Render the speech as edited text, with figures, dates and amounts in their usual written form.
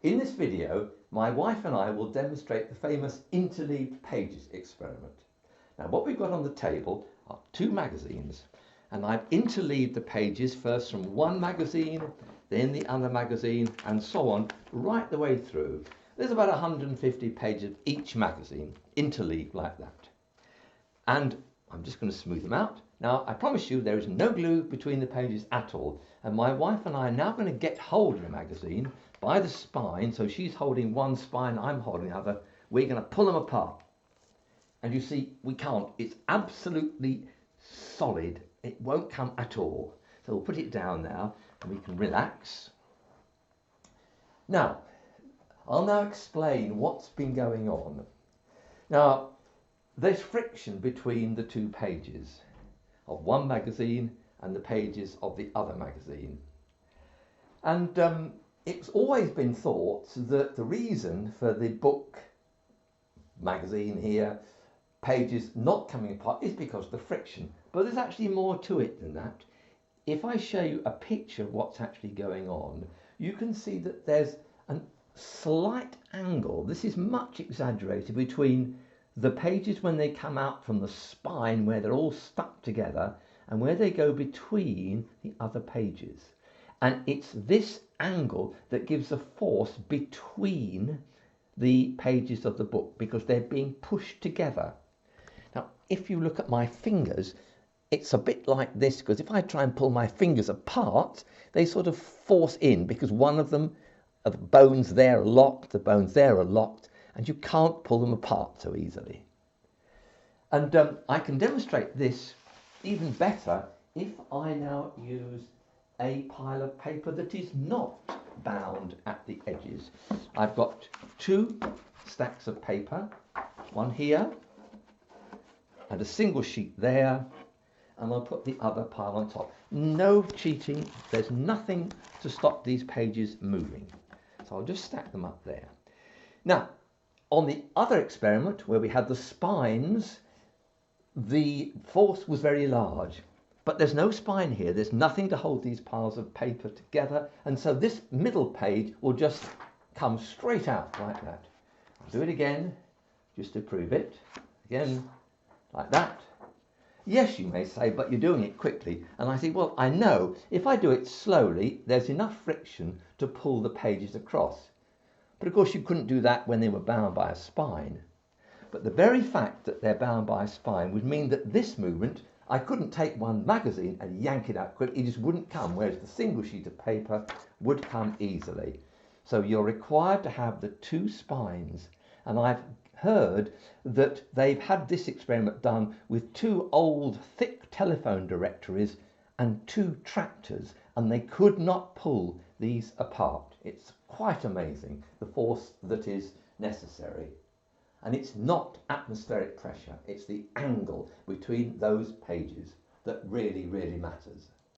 In this video, my wife and I will demonstrate the famous interleaved pages experiment. Now, what we've got on the table are two magazines, and I've interleaved the pages first from one magazine, then the other magazine, and so on, right the way through. There's about 150 pages of each magazine interleaved like that. And I'm just going to smooth them out. Now, I promise you there is no glue between the pages at all. And my wife and I are now going to get hold of the magazine by the spine. So she's holding one spine, I'm holding the other. We're going to pull them apart. And you see, we can't. It's absolutely solid. It won't come at all. So we'll put it down now and we can relax. Now, I'll now explain what's been going on. Now, there's friction between the two pages of one magazine and the pages of the other magazine. And it's always been thought that the reason for the book magazine here, pages not coming apart, is because of the friction. But there's actually more to it than that. If I show you a picture of what's actually going on, you can see that there's a slight angle, this is much exaggerated, between the pages when they come out from the spine where they're all stuck together and where they go between the other pages. And it's this angle that gives the force between the pages of the book because they're being pushed together. Now, if you look at my fingers, it's a bit like this, because if I try and pull my fingers apart, they sort of force in because one of them, the bones there are locked, the bones there are locked, and you can't pull them apart so easily. And I can demonstrate this even better if I now use a pile of paper that is not bound at the edges. I've got two stacks of paper, one here and a single sheet there, and I'll put the other pile on top. No cheating, there's nothing to stop these pages moving. So I'll just stack them up there. Now, on the other experiment where we had the spines, the force was very large, but there's no spine here. There's nothing to hold these piles of paper together. And so this middle page will just come straight out like that. I'll do it again, just to prove it. Again, like that. Yes, you may say, but you're doing it quickly. And I say, well, I know if I do it slowly, there's enough friction to pull the pages across. But of course you couldn't do that when they were bound by a spine. But the very fact that they're bound by a spine would mean that this movement, I couldn't take one magazine and yank it out quickly, it just wouldn't come, whereas the single sheet of paper would come easily. So you're required to have the two spines. And I've heard that they've had this experiment done with two old thick telephone directories and two tractors, and they could not pull these apart. It's quite amazing, the force that is necessary. And it's not atmospheric pressure, it's the angle between those pages that really, really matters.